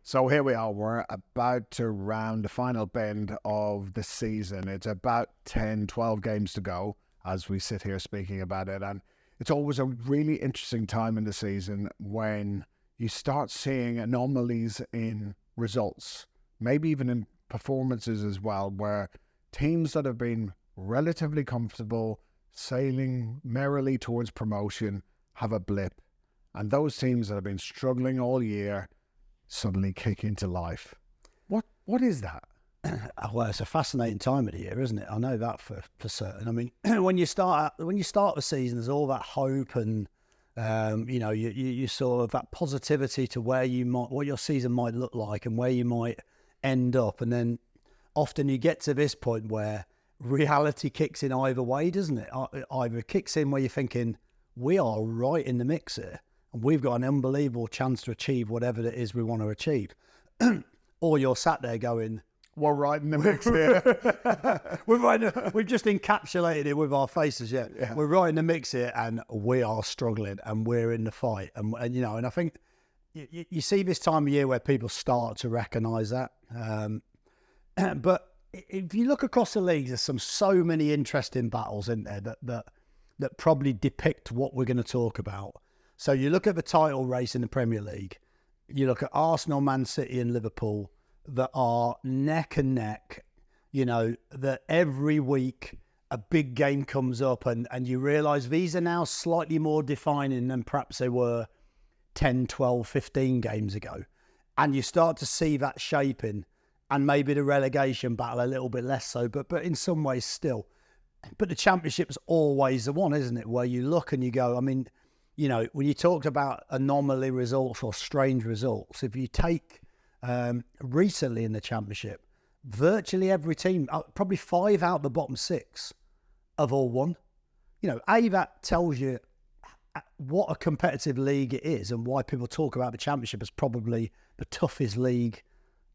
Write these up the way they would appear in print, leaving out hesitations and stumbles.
So here we are. We're about to round the final bend of the season. It's about 10, 12 games to go as we sit here speaking about it. And it's always a really interesting time in the season when you start seeing anomalies in results, maybe even in performances as well, where teams that have been relatively comfortable, sailing merrily towards promotion, have a blip. And those teams that have been struggling all year suddenly kick into life. What is that? Well, it's a fascinating time of the year, isn't it? I know that for certain. I mean, when you start the season, there's all that hope and you sort of that positivity to what your season might look like and where you might end up, and then often you get to this point where reality kicks in either way, doesn't it? Either it kicks in where you're thinking we are right in the mix here, and we've got an unbelievable chance to achieve whatever it is we want to achieve. Or you're sat there going, we're right in the mix here. We've just encapsulated it with our faces, yeah. We're right in the mix here, and we are struggling, and we're in the fight. And I think you see this time of year where people start to recognise that. But if you look across the league, there's so many interesting battles in there that probably depict what we're going to talk about. So you look at the title race in the Premier League, you look at Arsenal, Man City and Liverpool that are neck and neck, that every week a big game comes up and you realise these are now slightly more defining than perhaps they were 10, 12, 15 games ago. And you start to see that shaping, and maybe the relegation battle a little bit less so, but in some ways still. But the Championship's always the one, isn't it, where you look and you go, I mean, when you talked about anomaly results or strange results, if you take recently in the Championship, virtually every team, probably 5 out of the bottom 6 have all won. That tells you what a competitive league it is and why people talk about the Championship as probably the toughest league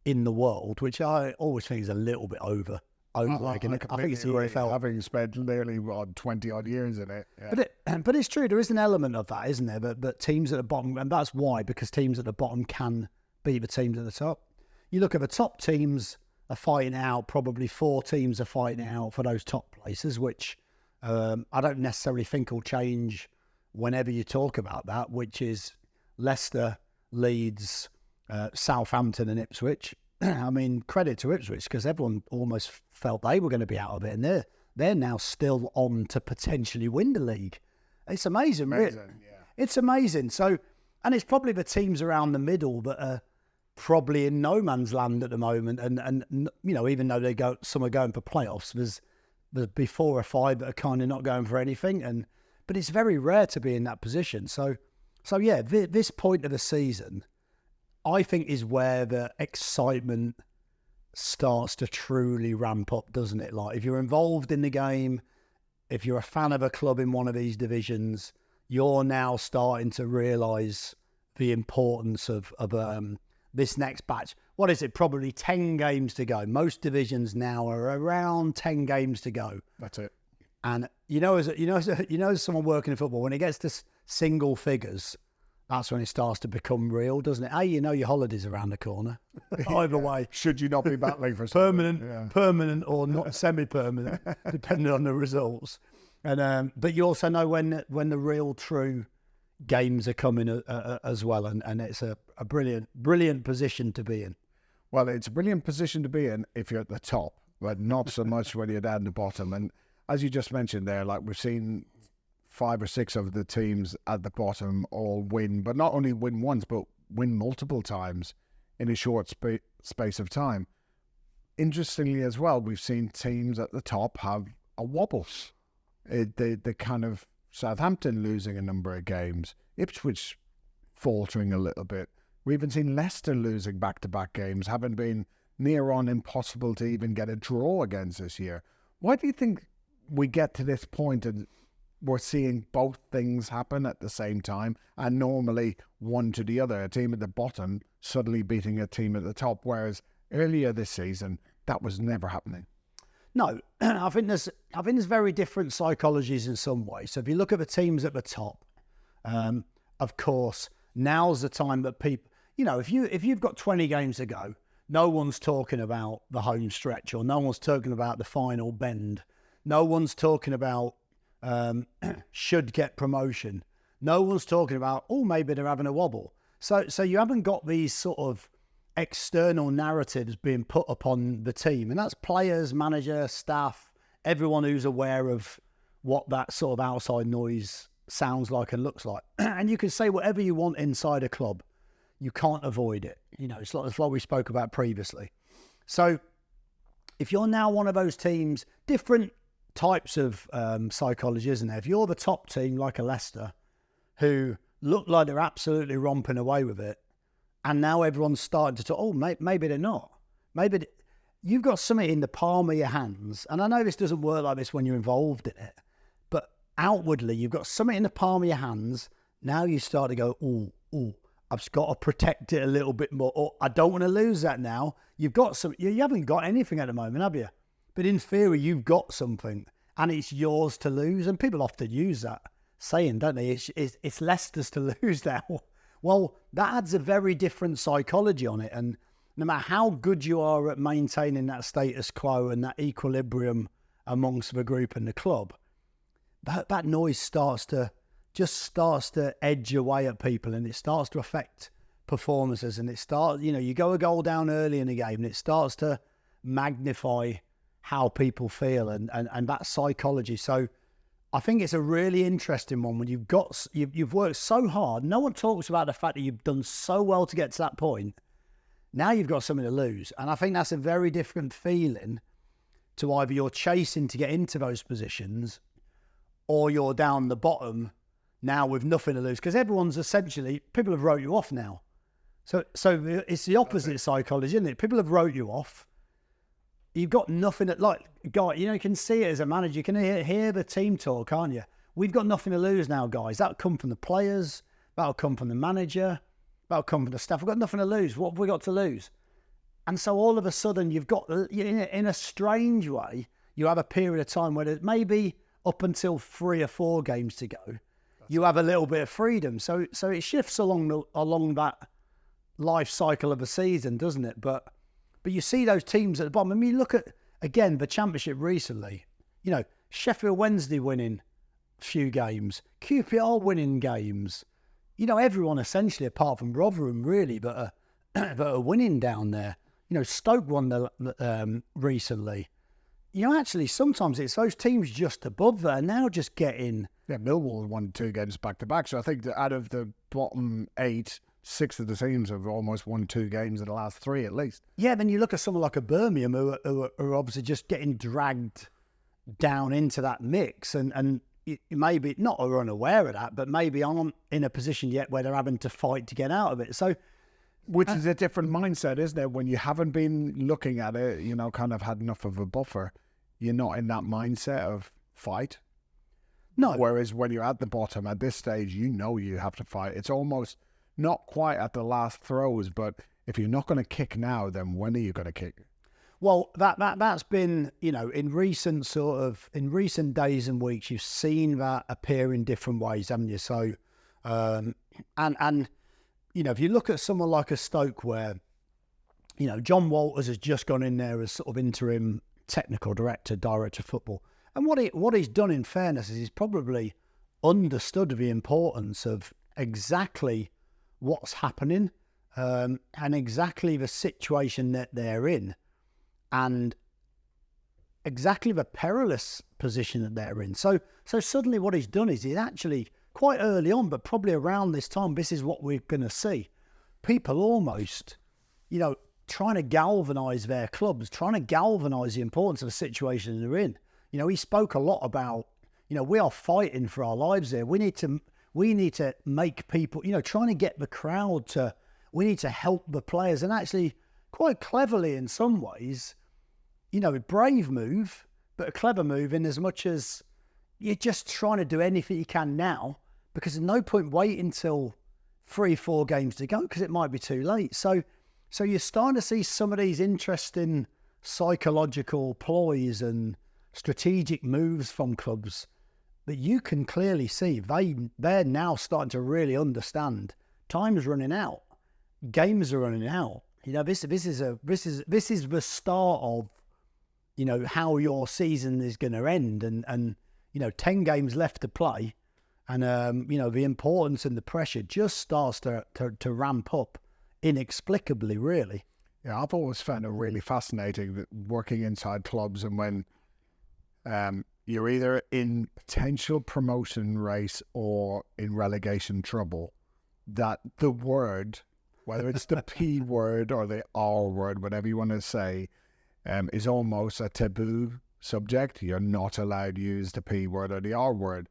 in the world, which I always think is a little bit over. I think it's the EFL. Having spent nearly 20 odd years in it. Yeah. But it's true, there is an element of that, isn't there? But teams at the bottom, and that's why, because teams at the bottom can beat the teams at the top. You look at the top teams are fighting out, probably 4 teams are fighting out for those top places, which I don't necessarily think will change whenever you talk about that, which is Leicester, Leeds, Southampton and Ipswich. I mean, credit to Ipswich, because everyone almost felt they were going to be out of it, and they're now still on to potentially win the league. It's amazing, really. Yeah. It's amazing. So, and it's probably the teams around the middle that are probably in no man's land at the moment, and even though some are going for playoffs, there's 4 or 5 that are kind of not going for anything, but it's very rare to be in that position. So yeah, this point of the season, I think, is where the excitement starts to truly ramp up, doesn't it? Like, if you're involved in the game, if you're a fan of a club in one of these divisions, you're now starting to realise the importance of this next batch. What is it? Probably 10 games to go. Most divisions now are around 10 games to go. That's it. And as someone working in football, when it gets to single figures, that's when it starts to become real, doesn't it? Your holiday's around the corner. Either way. Should you not be battling for permanent or not semi-permanent, depending on the results. And but you also know when the real true games are coming as well, and it's a brilliant position to be in. Well, it's a brilliant position to be in if you're at the top, but not so much when you're down the bottom. And as you just mentioned there, like, we've seen 5 or 6 of the teams at the bottom all win, but not only win once, but win multiple times in a short space of time. Interestingly as well, we've seen teams at the top have a wobble. The kind of Southampton losing a number of games, Ipswich faltering a little bit. We even seen Leicester losing back-to-back games, having been near on impossible to even get a draw against this year. Why do you think we get to this point and we're seeing both things happen at the same time, and normally one to the other, a team at the bottom suddenly beating a team at the top, whereas earlier this season that was never happening? No, I think there's very different psychologies in some ways. So if you look at the teams at the top, of course, now's the time that people, if you've got 20 games to go, no one's talking about the home stretch, or no one's talking about the final bend. No one's talking about should get promotion. No one's talking about, oh, maybe they're having a wobble. So you haven't got these sort of external narratives being put upon the team. And that's players, manager, staff, everyone who's aware of what that sort of outside noise sounds like and looks like. And you can say whatever you want inside a club. You can't avoid it. It's like we spoke about previously. So if you're now one of those teams, different types of psychology, isn't there? If you're the top team, like a Leicester, who look like they're absolutely romping away with it, and now everyone's starting to talk, oh, maybe they're not. You've got something in the palm of your hands, and I know this doesn't work like this when you're involved in it, but outwardly, you've got something in the palm of your hands. Now you start to go, oh, I've just got to protect it a little bit more. Oh, I don't want to lose that now. You haven't got anything at the moment, have you? But in theory, you've got something, and it's yours to lose. And people often use that saying, don't they? It's Leicester's to lose now. Well, that adds a very different psychology on it. And no matter how good you are at maintaining that status quo and that equilibrium amongst the group and the club, that noise starts to edge away at people, and it starts to affect performances. And it starts, you go a goal down early in the game, and it starts to magnify how people feel and that psychology. So I think it's a really interesting one when you've worked so hard. No one talks about the fact that you've done so well to get to that point. Now you've got something to lose. And I think that's a very different feeling to either you're chasing to get into those positions, or you're down the bottom now with nothing to lose. Because everyone's essentially, people have wrote you off now. So it's the opposite psychology, isn't it? People have wrote you off. You've got nothing you can see it as a manager. You can hear the team talk, can't you? We've got nothing to lose now, guys. That'll come from the players. That'll come from the manager. That'll come from the staff. We've got nothing to lose. What have we got to lose? And so all of a sudden, you've got, in a strange way, you have a period of time where maybe up until 3 or 4 games to go, you have a little bit of freedom. So it shifts along that life cycle of a season, doesn't it? But you see those teams at the bottom. I mean, look at, again, the Championship recently. Sheffield Wednesday winning a few games. QPR winning games. Everyone essentially, apart from Rotherham, really, but are winning down there. Stoke won recently. Actually, sometimes it's those teams just above there now just getting... Yeah, Millwall won 2 games back-to-back. So I think that out of the bottom 8... 6 of the teams have almost won 2 games in the last 3 at least. Yeah, then you look at someone like a Birmingham who are obviously just getting dragged down into that mix, and maybe not are unaware of that, but maybe aren't in a position yet where they're having to fight to get out of it. So, which is a different mindset, isn't it? When you haven't been looking at it, kind of had enough of a buffer, you're not in that mindset of fight. No. Whereas when you're at the bottom at this stage, you have to fight. It's almost not quite at the last throws, but if you're not going to kick now, then when are you going to kick? Well, that's been, in recent days and weeks, you've seen that appear in different ways, haven't you? So, if you look at someone like a Stoke where, John Walters has just gone in there as sort of interim technical director of football. And what he's done, in fairness, is he's probably understood the importance of exactly what's happening and exactly the situation that they're in and exactly the perilous position that they're in. So suddenly what he's done is he's actually quite early on, but probably around this time, this is what we're going to see. People almost, trying to galvanise their clubs, trying to galvanise the importance of the situation they're in. He spoke a lot about, we are fighting for our lives here. We need to make people, trying to get the crowd we need to help the players. And actually, quite cleverly in some ways, a brave move, but a clever move in as much as you're just trying to do anything you can now, because there's no point waiting until 3-4 games to go, because it might be too late. So you're starting to see some of these interesting psychological ploys and strategic moves from clubs that you can clearly see they're now starting to really understand. Time's running out. games are running out. This is the start of, how your season is going to end, and 10 games left to play, and the importance and the pressure just starts to ramp up inexplicably, really. Yeah, I've always found it really fascinating that working inside clubs, and when you're either in potential promotion race or in relegation trouble, that the word, whether it's the P word or the R word, whatever you want to say, is almost a taboo subject. You're not allowed to use the P word or the R word.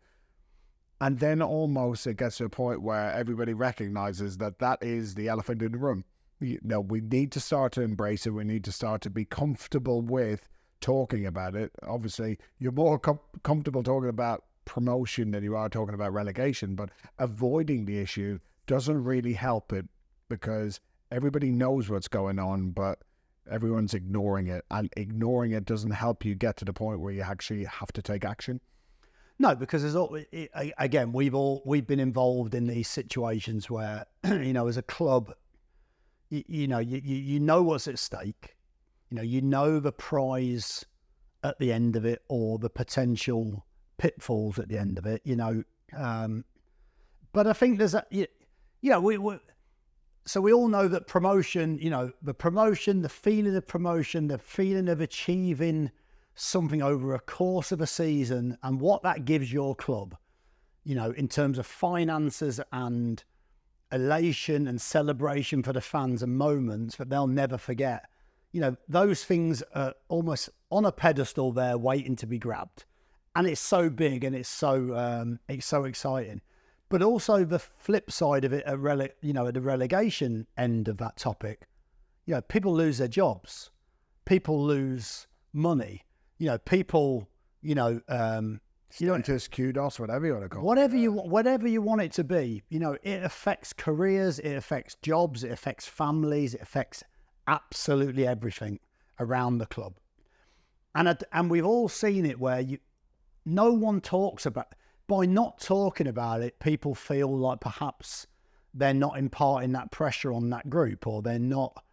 And then almost it gets to a point where everybody recognizes that that is the elephant in the room. We need to start to embrace it. We need to start to be comfortable with talking about it. Obviously, you're more comfortable talking about promotion than you are talking about relegation, but avoiding the issue doesn't really help it, because everybody knows what's going on, but everyone's ignoring it, and ignoring it doesn't help you get to the point where you actually have to take action. No, because again, we've been involved in these situations where, as a club, you know what's at stake, the prize at the end of it, or the potential pitfalls at the end of it, but I think there's so we all know that promotion, the promotion, the feeling of promotion, the feeling of achieving something over a course of a season, and what that gives your club, in terms of finances and elation and celebration for the fans, and moments that they'll never forget. Those things are almost on a pedestal there, waiting to be grabbed, and it's so big and it's so exciting. But also the flip side of it, at the relegation end of that topic, people lose their jobs, people lose money, people, Just kudos, whatever you want to call it. Whatever you want it to be, it affects careers, it affects jobs, it affects families, it affects absolutely everything around the club. And we've all seen it where no one talks about. By not talking about it, people feel like perhaps they're not imparting that pressure on that group, or they're not.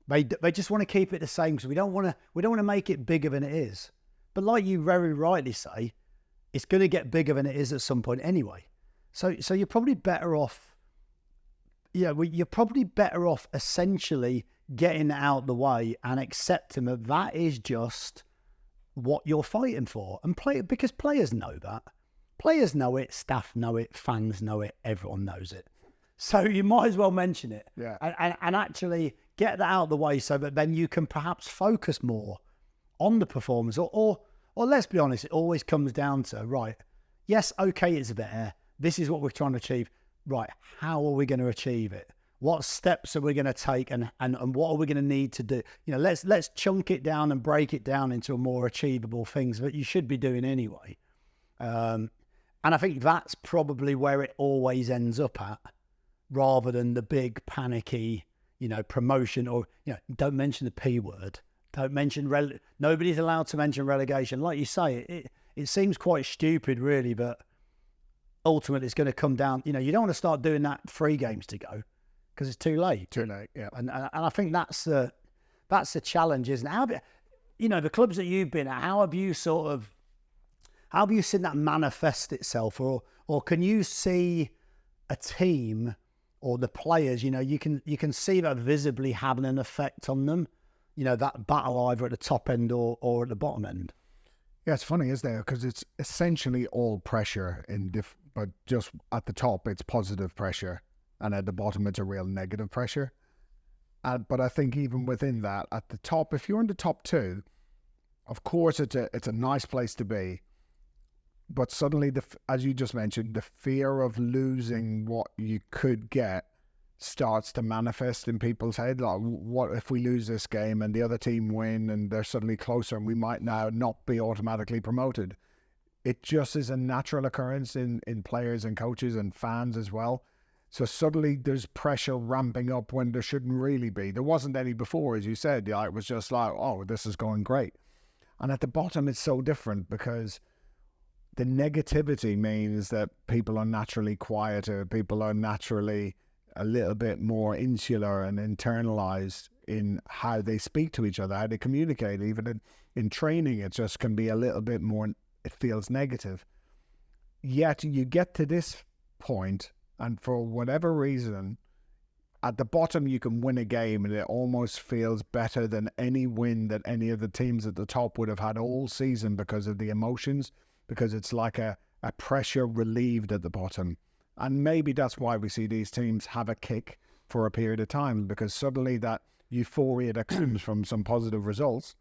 They just want to keep it the same, because we don't want to make it bigger than it is. But like you very rightly say, it's going to get bigger than it is at some point anyway. So you're probably better off. You're probably better off essentially getting it out the way and accepting that is just what you're fighting for, and because players know that. Players know it, staff know it, fans know it, everyone knows it. So you might as well mention it, and actually get that out of the way, so that then you can perhaps focus more on the performance. Or let's be honest, it always comes down to, right, yes, okay, it's there. This is what we're trying to achieve. Right, how are we going to achieve it? What steps are we going to take, and what are we going to need to do? Let's chunk it down and break it down into more achievable things that you should be doing anyway. And I think that's probably where it always ends up at, rather than the big panicky, promotion, or, don't mention the P word. Don't mention, nobody's allowed to mention relegation. Like you say, it seems quite stupid, really, but ultimately it's going to come down, you don't want to start doing that 3 games to go, because it's too late. Too late, yeah. And I think that's the challenge, isn't it? The clubs that you've been at, how have you seen that manifest itself, or can you see a team or the players, you can see that visibly having an effect on them, that battle either at the top end or at the bottom end? Yeah, it's funny, isn't it? Because it's essentially all pressure, but just at the top it's positive pressure, and at the bottom it's a real negative pressure. But I think even within that, at the top, if you're in the top 2, of course it's a nice place to be. But suddenly, as you just mentioned, the fear of losing what you could get starts to manifest in people's head. Like, what if we lose this game and the other team win, and they're suddenly closer, and we might now not be automatically promoted? It just is a natural occurrence in players and coaches and fans as well. So suddenly there's pressure ramping up when there shouldn't really be. There wasn't any before, as you said. It was just like, oh, this is going great. And at the bottom, it's so different, because the negativity means that people are naturally quieter, people are naturally a little bit more insular and internalized in how they speak to each other, how they communicate. Even in training, it just can be a little bit more, it feels negative. Yet you get to this point, and for whatever reason, at the bottom you can win a game and it almost feels better than any win that any of the teams at the top would have had all season because of the emotions, because it's like a pressure relieved at the bottom. And maybe that's why we see these teams have a kick for a period of time, because suddenly that euphoria that comes from some positive results,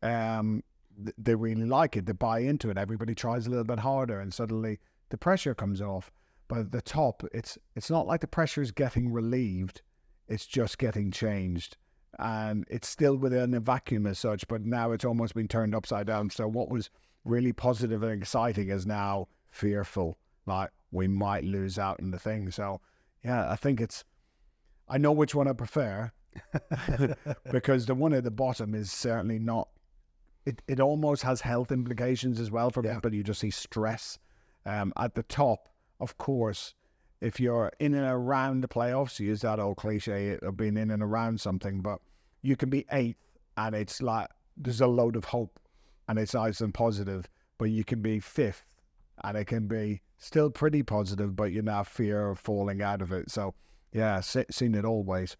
they really like it, they buy into it, everybody tries a little bit harder, and suddenly the pressure comes off. But at the top, it's not like the pressure is getting relieved, it's just getting changed. And it's still within a vacuum as such, but now it's almost been turned upside down. So what was really positive and exciting is now fearful, like we might lose out in the thing. So yeah, I think I know which one I prefer because the one at the bottom is certainly not, it almost has health implications as well for people. You just see stress. At the top, of course, if you're in and around the playoffs, you use that old cliche of being in and around something, but you can be 8th and it's like there's a load of hope and it's nice and positive, but you can be 5th and it can be still pretty positive, but you now fear of falling out of it. So yeah, seen it all ways.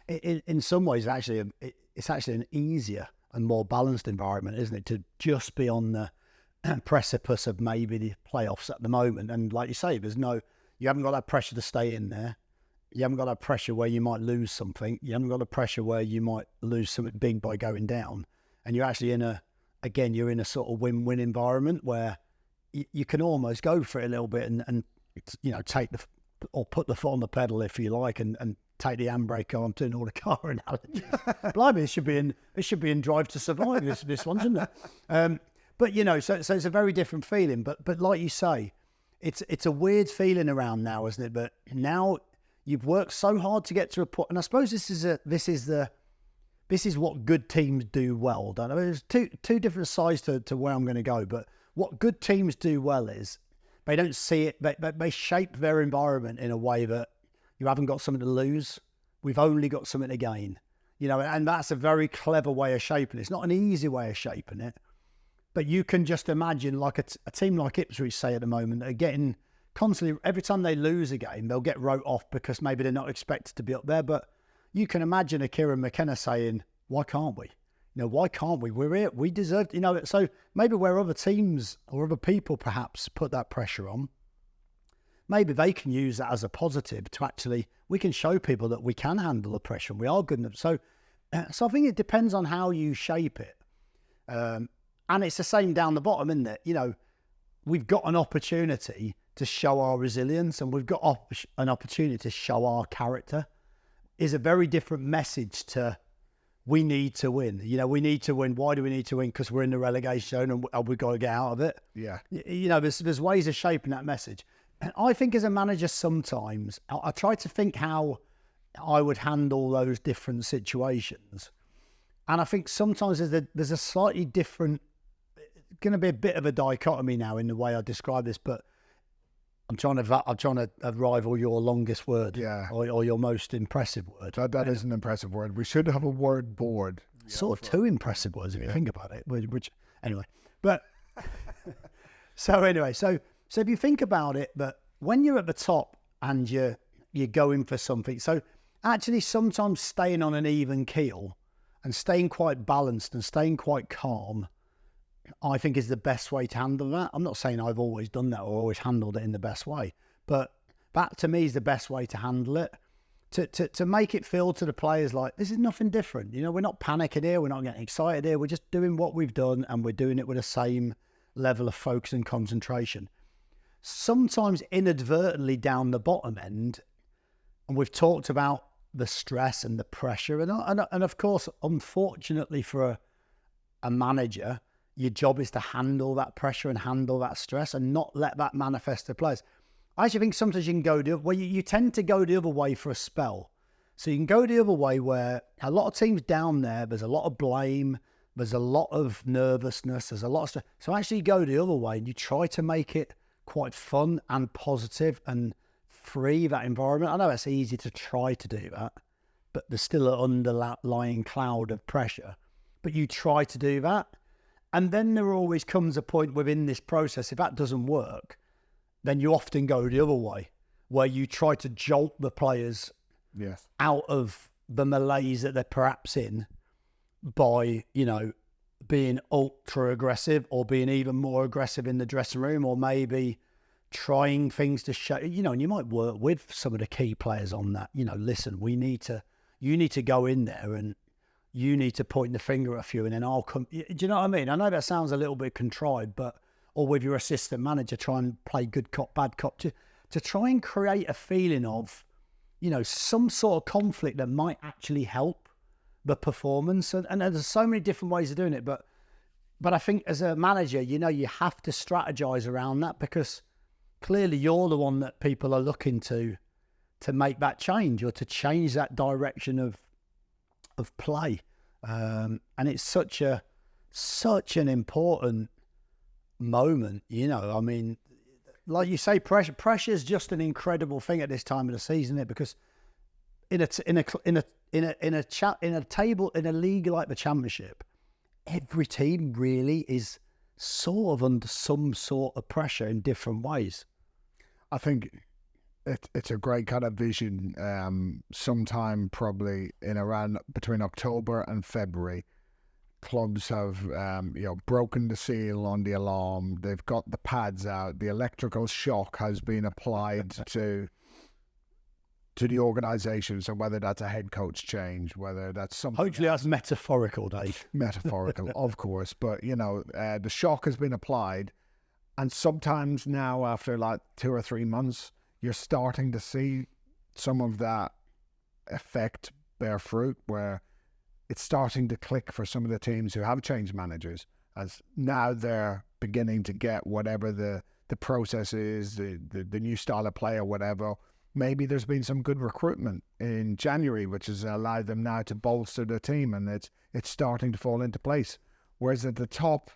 In some ways, actually, it's actually an easier and more balanced environment, isn't it, to just be on the precipice of maybe the playoffs at the moment. And like you say, you haven't got that pressure to stay in there. You haven't got that pressure where you might lose something. You haven't got the pressure where you might lose something big by going down. And you're actually you're in a sort of win-win environment where you can almost go for it a little bit and put the foot on the pedal if you like, and take the handbrake on, doing all the car analogies. Blimey, it should be in Drive to Survive, this one, shouldn't it? But so it's a very different feeling. But like you say, it's a weird feeling around now, isn't it? But now you've worked so hard to get to a point, and I suppose this is what good teams do well. Don't I? There's two different sides to where I'm going to go. But what good teams do well is they don't see it. They shape their environment in a way that you haven't got something to lose. We've only got something to gain. And that's a very clever way of shaping it. It's not an easy way of shaping it. But you can just imagine, like a team like Ipswich, say at the moment, are getting constantly, every time they lose a game, they'll get wrote off because maybe they're not expected to be up there. But you can imagine a Kieran McKenna saying, why can't we? Why can't we? We're here. We deserve, so maybe where other teams or other people perhaps put that pressure on, maybe they can use that as a positive to actually, we can show people that we can handle the pressure and we are good enough. So I think it depends on how you shape it. And it's the same down the bottom, isn't it? We've got an opportunity to show our resilience, and we've got an opportunity to show our character. Is a very different message to we need to win. We need to win. Why do we need to win? Because we're in the relegation and we've got to get out of it. Yeah. There's ways of shaping that message. And I think as a manager, sometimes I try to think how I would handle those different situations. And I think sometimes there's a slightly different, going to be a bit of a dichotomy now in the way I describe this, but I'm trying to rival your longest word, or your most impressive word. That is an impressive word. We should have a word board. Sort of two impressive words if you think about it. Which anyway, but so if you think about it, but when you're at the top and you're going for something, so actually sometimes staying on an even keel and staying quite balanced and staying quite calm, I think is the best way to handle that. I'm not saying I've always done that or always handled it in the best way, but that to me is the best way to handle it. To make it feel to the players like this is nothing different. We're not panicking here. We're not getting excited here. We're just doing what we've done and we're doing it with the same level of focus and concentration. Sometimes inadvertently down the bottom end, and we've talked about the stress and the pressure, and of course, unfortunately for a manager, your job is to handle that pressure and handle that stress and not let that manifest to players. I actually think sometimes you can go you tend to go the other way for a spell. So you can go the other way where a lot of teams down there's a lot of blame, there's a lot of nervousness, there's a lot of stuff. So actually you go the other way and you try to make it quite fun and positive and free, that environment. I know it's easy to try to do that, but there's still an underlying cloud of pressure. But you try to do that. And then there always comes a point within this process, if that doesn't work, then you often go the other way, where you try to jolt the players out of the malaise that they're perhaps in by, being ultra aggressive or being even more aggressive in the dressing room, or maybe trying things to show, and you might work with some of the key players on that. Listen, you need to go in there and you need to point the finger at a few, and then I'll come. Do you know what I mean? I know that sounds a little bit contrived, but, or with your assistant manager, try and play good cop, bad cop, to try and create a feeling of, some sort of conflict that might actually help the performance. And there's so many different ways of doing it, but I think as a manager, you have to strategize around that, because clearly you're the one that people are looking to make that change, or to change that direction of play. And it's such an important moment, I mean, like you say, pressure is just an incredible thing at this time of the season, isn't it? Because in a league like the Championship, every team really is sort of under some sort of pressure in different ways. I think it's a great kind of vision. Sometime probably in around between October and February, clubs have broken the seal on the alarm. They've got the pads out. The electrical shock has been applied to the organisation. So whether that's a head coach change, whether that's something, hopefully that's metaphorical, Dave. Metaphorical, of course. But the shock has been applied, and sometimes now after like 2 or 3 months, you're starting to see some of that effect bear fruit, where it's starting to click for some of the teams who have changed managers, as now they're beginning to get whatever the process is, the new style of play or whatever. Maybe there's been some good recruitment in January, which has allowed them now to bolster the team, and it's starting to fall into place. Whereas at the top,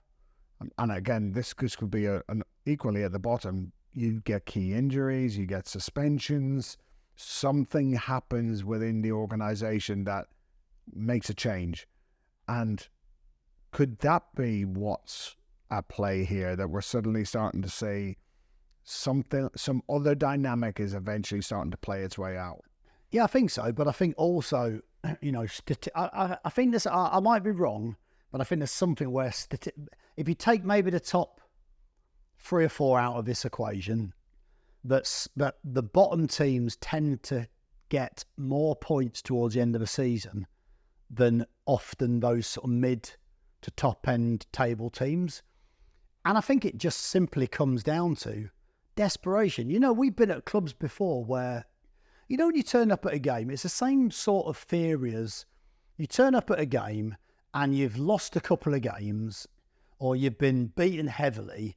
and again, this could be an equally at the bottom, you get key injuries, you get suspensions, something happens within the organisation that makes a change. And could that be what's at play here, that we're suddenly starting to see some other dynamic is eventually starting to play its way out? Yeah, I think so. But I think also, I think this, I might be wrong, but I think there's something where if you take maybe the top 3 or 4 out of this equation, that the bottom teams tend to get more points towards the end of the season than often those sort of mid to top end table teams. And I think it just simply comes down to desperation. We've been at clubs before where, when you turn up at a game, it's the same sort of theory as you turn up at a game and you've lost a couple of games, or you've been beaten heavily,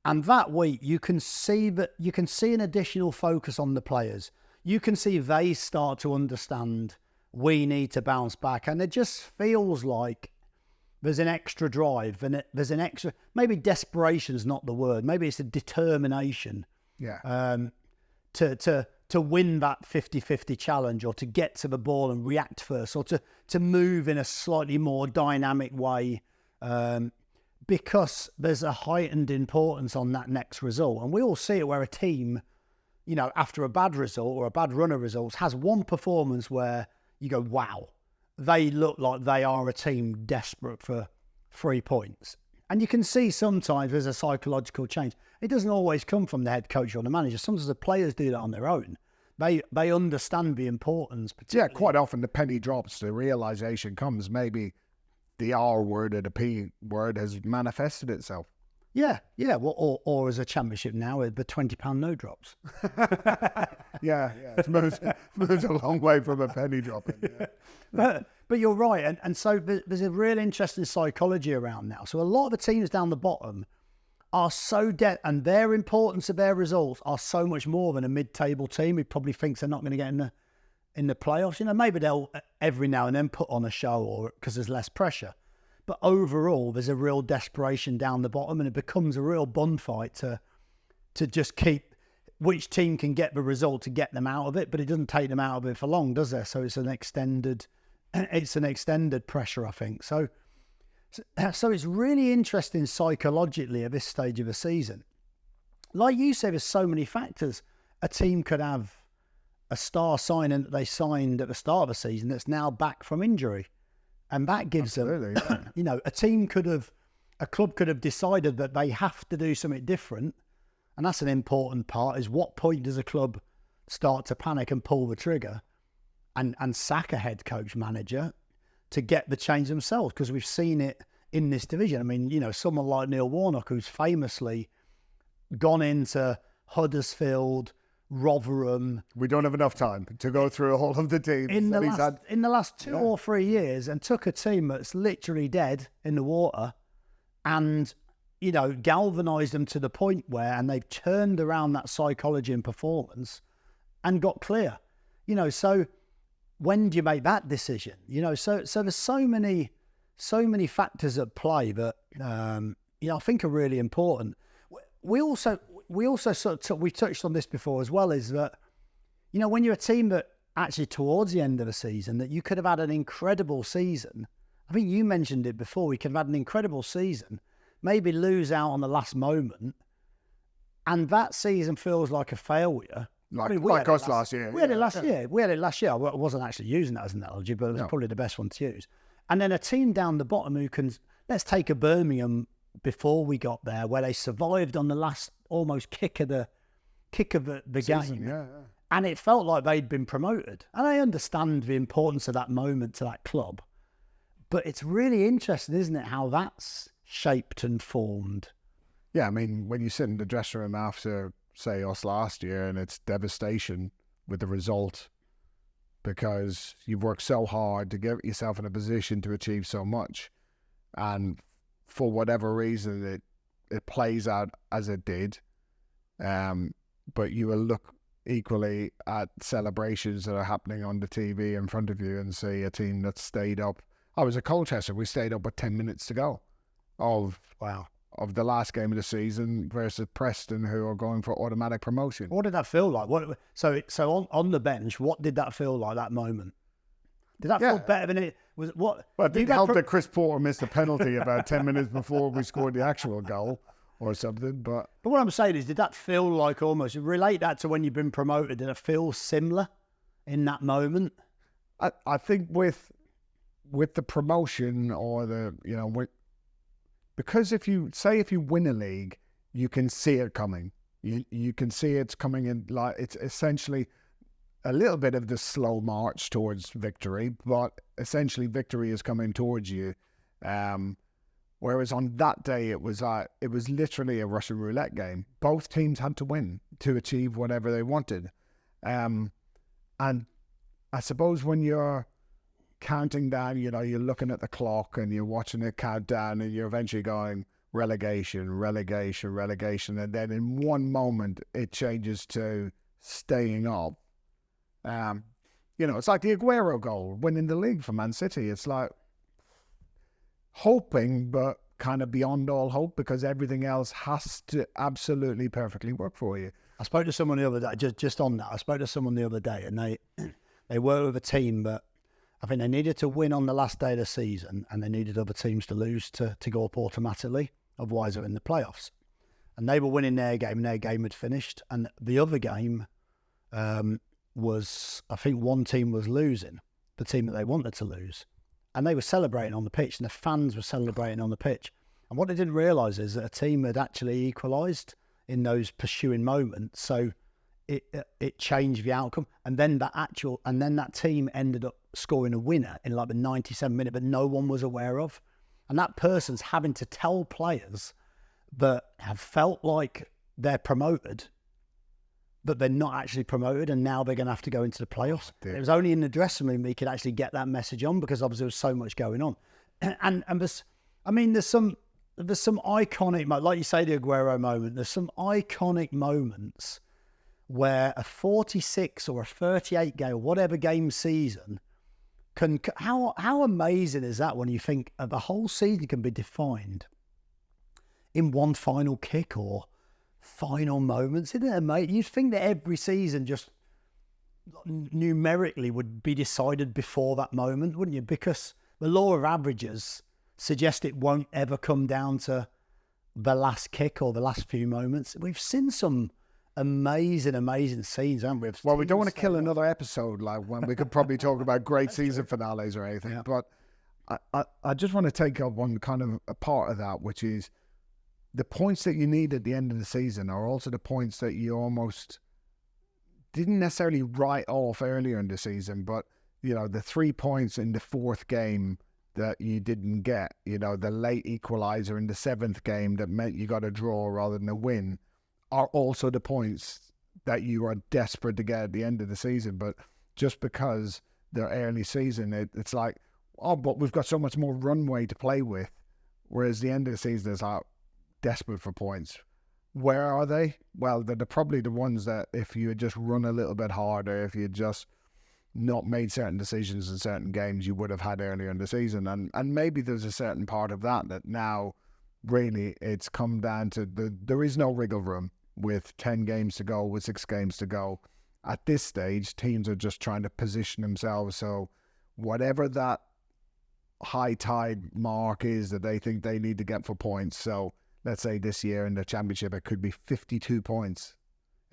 and that week you can see an additional focus on the players. You can see they start to understand we need to bounce back, and it just feels like there's an extra drive, and there's an extra, maybe desperation is not the word, maybe it's a determination to win that 50-50 challenge, or to get to the ball and react first, or to move in a slightly more dynamic way, because there's a heightened importance on that next result. And we all see it where a team, after a bad result or a bad run of results, has one performance where you go, wow, they look like they are a team desperate for 3 points. And you can see sometimes there's a psychological change. It doesn't always come from the head coach or the manager. Sometimes the players do that on their own. They understand the importance. Yeah, quite often the penny drops, the realisation comes, maybe the R word or the P word has manifested itself. Yeah. Well, or as a Championship now, the £20 no drops. yeah. It's moved a long way from a penny dropping. Yeah. But you're right. And so there's a real interesting psychology around now. So a lot of the teams down the bottom are so and their importance of their results are so much more than a mid-table team who probably thinks they're not going to get in the playoffs. Maybe they'll every now and then put on a show, or because there's less pressure. But overall, there's a real desperation down the bottom, and it becomes a real bun fight to just keep which team can get the result to get them out of it, but it doesn't take them out of it for long, does there? So it's an extended pressure, I think. So it's really interesting psychologically at this stage of the season. Like you say, there's so many factors. A team could have a star signing that they signed at the start of the season that's now back from injury. And that gives them, a club could have decided that they have to do something different. And that's an important part, is what point does a club start to panic and pull the trigger and sack a head coach manager to get the change themselves? Because we've seen it in this division. I mean, someone like Neil Warnock, who's famously gone into Huddersfield, Rotherham. We don't have enough time to go through all of the teams. In the last 2 or 3 years, and took a team that's literally dead in the water and, galvanised them to the point where, and they've turned around that psychology and performance and got clear. So when do you make that decision? So there's so many factors at play that, I think are really important. We also we touched on this before as well, is that, when you're a team that actually towards the end of the season, that you could have had an incredible season. I think you mentioned it before. We could have had an incredible season, maybe lose out on the last moment, and that season feels like a failure. Like us last year. We had it last year. We had it last year. I wasn't actually using that as an analogy, but it was probably the best one to use. And then a team down the bottom who can, let's take a Birmingham before we got there, where they survived on the last almost kick of the season, game. And it felt like they'd been promoted. And I understand the importance of that moment to that club. But it's really interesting, isn't it, how that's shaped and formed. Yeah, I mean, when you sit in the dressing room after, say, us last year, and it's devastation with the result because you've worked so hard to get yourself in a position to achieve so much. And for whatever reason, it plays out as it did. But you will look equally at celebrations that are happening on the TV in front of you and see a team that stayed up. I was a Colchester. We stayed up with 10 minutes to go of the last game of the season versus Preston, who are going for automatic promotion. What did that feel like? So on the bench, what did that feel like, that moment? Did that feel better than it was? What? Well, it didn't help that Chris Porter missed a penalty about 10 minutes before we scored the actual goal or something. But what I'm saying is, did that feel like, almost relate that to when you've been promoted? Did it feel similar in that moment? I think with the promotion or because if you win a league, you can see it coming. You can see it's coming in, like it's essentially a little bit of the slow march towards victory, but essentially victory is coming towards you. Whereas on that day, it was literally a Russian roulette game. Both teams had to win to achieve whatever they wanted. And I suppose when you're counting down, you're looking at the clock and you're watching it count down, and you're eventually going relegation, relegation, relegation. And then in one moment, it changes to staying up. It's like the Aguero goal, winning the league for Man City. It's like hoping, but kind of beyond all hope, because everything else has to absolutely perfectly work for you. I spoke to someone the other day, just on that. I spoke to someone the other day, and they were with a team that I think they needed to win on the last day of the season, and they needed other teams to lose to go up automatically. Otherwise, they're in the playoffs. And they were winning their game, and their game had finished. And the other game was, I think one team was losing, the team that they wanted to lose. And they were celebrating on the pitch, and the fans were celebrating on the pitch. And what they didn't realise is that a team had actually equalised in those pursuing moments. So it changed the outcome. And then that team ended up scoring a winner in like the 97th minute, but no one was aware of. And that person's having to tell players that have felt like they're promoted, but they're not actually promoted, and now they're going to have to go into the playoffs. It was only in the dressing room we could actually get that message on, because obviously there was so much going on. And there's some iconic, like you say, the Aguero moment. There's some iconic moments where a 46 or a 38 game, whatever game season, how amazing is that when you think of a whole season can be defined in one final kick or final moments, isn't it, mate? You'd think that every season just numerically would be decided before that moment, wouldn't you? Because the law of averages suggests it won't ever come down to the last kick or the last few moments. We've seen some amazing scenes, haven't we? Well, we don't want to kill another episode, like when we could probably talk about great season finales or anything. Yeah. But I just want to take up one kind of a part of that, which is the points that you need at the end of the season are also the points that you almost didn't necessarily write off earlier in the season, but, you know, the 3 points in the fourth game that you didn't get, you know, the late equalizer in the seventh game that meant you got a draw rather than a win, are also the points that you are desperate to get at the end of the season. But just because they're early season, it's like, oh, but we've got so much more runway to play with. Whereas the end of the season is like desperate for points. Where are they? Well, they're probably the ones that if you had just run a little bit harder, if you had just not made certain decisions in certain games, you would have had earlier in the season. And maybe there's a certain part of that now really it's come down to there is no wriggle room with 10 games to go, with 6 games to go. At this stage, teams are just trying to position themselves so whatever that high tide mark is that they think they need to get for points. So let's say this year in the championship, it could be 52 points.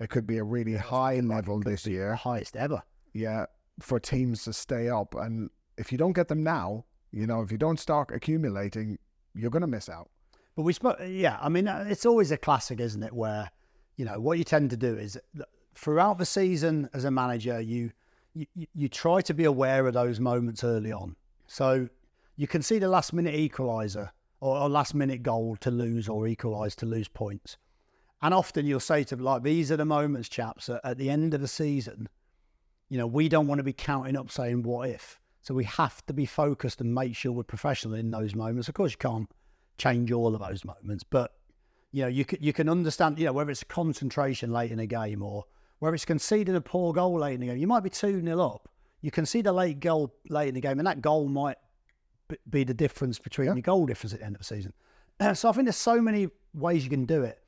It could be a really high level this year. Highest ever. Yeah, for teams to stay up. And if you don't get them now, you know, if you don't start accumulating, you're going to miss out. But I mean, it's always a classic, isn't it? Where, you know, what you tend to do is throughout the season as a manager, you try to be aware of those moments early on. So you can see the last minute equaliser or a last minute goal to lose or equalise to lose points. And often you'll say to them, like, these are the moments, chaps, at the end of the season, you know, we don't want to be counting up saying what if. So we have to be focused and make sure we're professional in those moments. Of course, you can't change all of those moments, but you know, you can understand, you know, whether it's concentration late in a game or whether it's conceding a poor goal late in the game. You might be 2-0 up. You concede a late goal late in the game, and that goal might be the difference between your goal difference at the end of the season. So I think there's so many ways you can do it.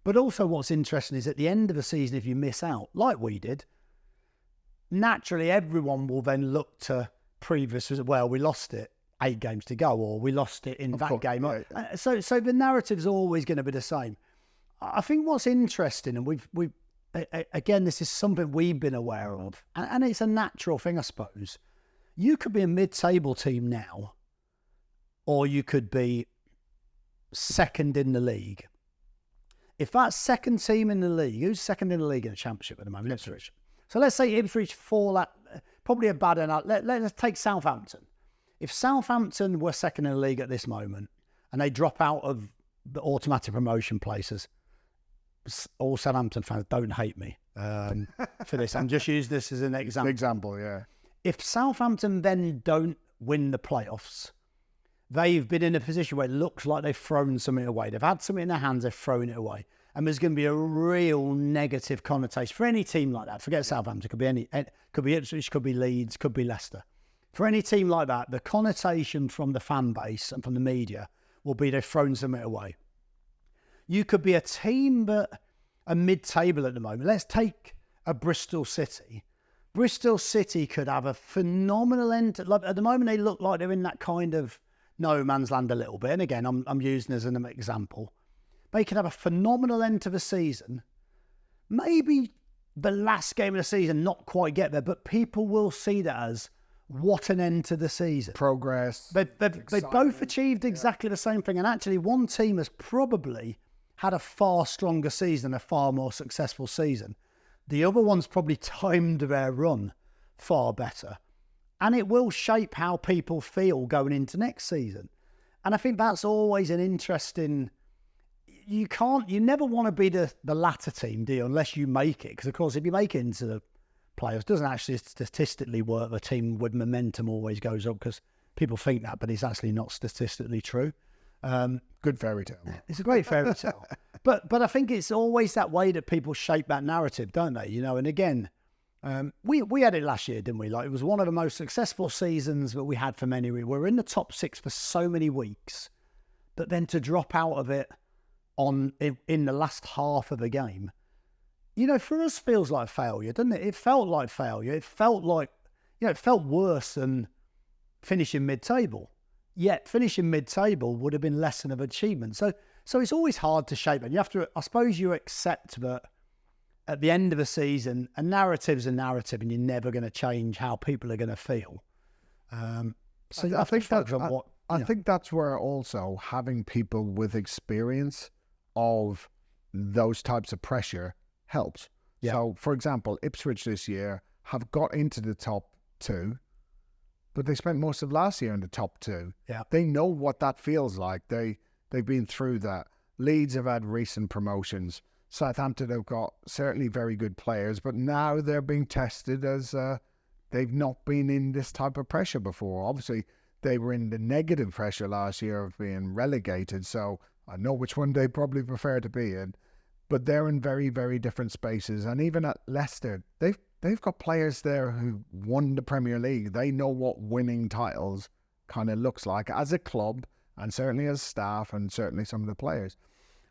But also what's interesting is at the end of the season, if you miss out, like we did, naturally everyone will then look to previous, well, we lost it 8 games to go, or we lost it in that game. Yeah. So the narrative's always going to be the same. I think what's interesting, and we've again, this is something we've been aware of, and it's a natural thing, I suppose. You could be a mid-table team now, or you could be second in the league. If that second team in the league, who's second in the league in the championship at the moment? Ipswich. So let's say Ipswich fall at probably a bad enough. Let's take Southampton. If Southampton were second in the league at this moment and they drop out of the automatic promotion places, all Southampton fans don't hate me for this. I'm just using this as an example. Yeah. If Southampton then don't win the playoffs, they've been in a position where it looks like they've thrown something away. They've had something in their hands, they've thrown it away. And there's going to be a real negative connotation for any team like that. Forget Southampton, could be Ipswich, could be Leeds, could be Leicester. For any team like that, the connotation from the fan base and from the media will be they've thrown something away. You could be a team that are mid-table at the moment. Let's take a Bristol City. Bristol City could have a phenomenal end. Like at the moment, they look like they're in that kind of no man's land a little bit. And again, I'm using as an example. They could have a phenomenal end to the season. Maybe the last game of the season, not quite get there, but people will see that as what an end to the season. Progress. They both achieved exactly the same thing. And actually, one team has probably had a far stronger season, a far more successful season. The other one's probably timed their run far better. And it will shape how people feel going into next season. And I think that's always an interesting... You never want to be the latter team, do you? Unless you make it. Because, of course, if you make it into the playoffs, it doesn't actually statistically work. The team with momentum always goes up because people think that, but it's actually not statistically true. Good fairy tale. It's a great fairy tale. But I think it's always that way that people shape that narrative, don't they? You know, and again, we had it last year, didn't we? Like, it was one of the most successful seasons that we had for many. We were in the top 6 for so many weeks, but then to drop out of it in the last half of a game, you know, for us feels like failure, doesn't it? It felt like failure. It felt like, you know, it felt worse than finishing mid-table. Yet finishing mid-table would have been less than an achievement. So it's always hard to shape. And you have to, I suppose you accept that at the end of a season, a narrative's a narrative and you're never going to change how people are going to feel. So I think that's where also having people with experience of those types of pressure helps. Yeah. So, for example, Ipswich this year have got into the top 2, but they spent most of last year in the top 2. Yeah. They know what that feels like. They've been through that. Leeds have had recent promotions. Southampton have got certainly very good players, but now they're being tested as they've not been in this type of pressure before. Obviously, they were in the negative pressure last year of being relegated, so I know which one they probably prefer to be in. But they're in very, very different spaces. And even at Leicester, they've got players there who won the Premier League. They know what winning titles kind of looks like as a club, and certainly as staff, and certainly some of the players.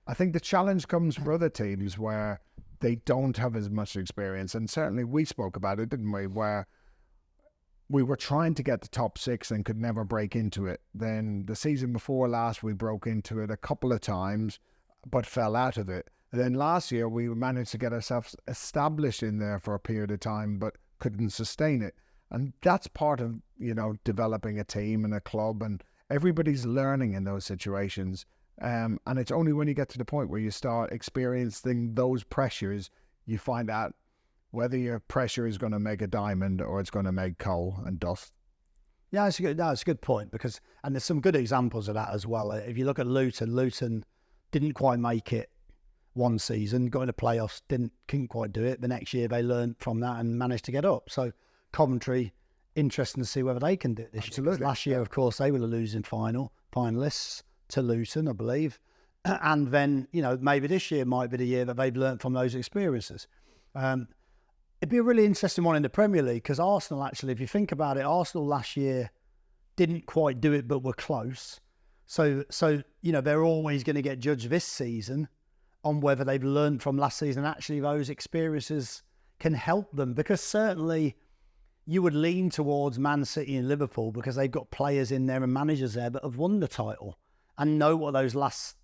I think the challenge comes for other teams where they don't have as much experience. And certainly we spoke about it, didn't we? Where we were trying to get the top 6 and could never break into it. Then the season before last, we broke into it a couple of times, but fell out of it. And then last year, we managed to get ourselves established in there for a period of time, but couldn't sustain it. And that's part of, you know, developing a team and a club, and everybody's learning in those situations. And it's only when you get to the point where you start experiencing those pressures, you find out whether your pressure is going to make a diamond or it's going to make coal and dust. Yeah, it's a good point, because, and there's some good examples of that as well. If you look at Luton didn't quite make it one season, got into playoffs, couldn't quite do it. The next year they learned from that and managed to get up. So Coventry, interesting to see whether they can do it this year. Last year, of course, they were the losing finalists to Luton, I believe. And then, you know, maybe this year might be the year that they've learned from those experiences. It'd be a really interesting one in the Premier League, because Arsenal, actually, if you think about it, Arsenal last year didn't quite do it, but were close. So you know, they're always going to get judged this season on whether they've learned from last season. Actually, those experiences can help them, because certainly you would lean towards Man City and Liverpool because they've got players in there and managers there that have won the title and know what those last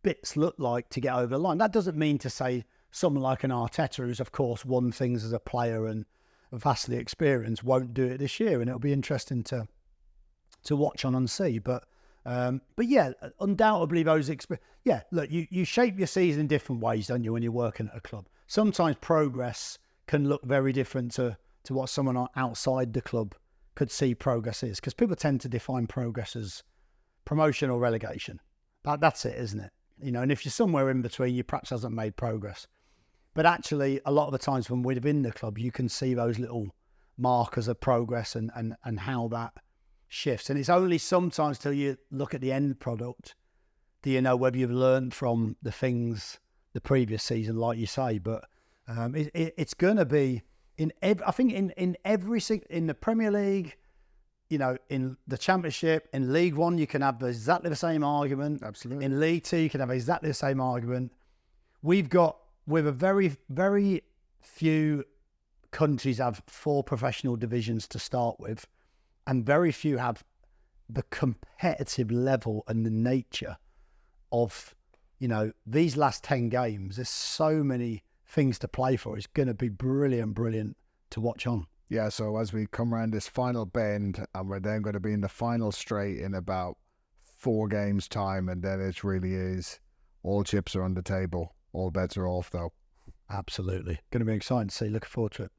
bits look like to get over the line. That doesn't mean to say someone like an Arteta, who's of course won things as a player and vastly experienced, won't do it this year, and it'll be interesting to watch on and see. But yeah, undoubtedly those look, you shape your season in different ways, don't you, when you're working at a club? Sometimes progress can look very different to what someone outside the club could see progress is, because people tend to define progress as promotion or relegation. That's it, isn't it? You know, and if you're somewhere in between, you perhaps hasn't made progress. But actually, a lot of the times when we're within the club, you can see those little markers of progress and how that shifts. And it's only sometimes till you look at the end product do you know whether you've learned from the things the previous season, like you say. But it's going to be in the Premier League, you know, in the Championship, in League One, you can have exactly the same argument. Absolutely. In League Two, you can have exactly the same argument. With a very, very few countries have 4 professional divisions to start with, and very few have the competitive level and the nature of, you know, these last 10 games. There's so many things to play for. It's going to be brilliant to watch on. Yeah, so as we come around this final bend, and we're then going to be in the final straight in about 4 games' time, and then it really is all chips are on the table. All bets are off, though. Absolutely. Going to be exciting to see. Looking forward to it.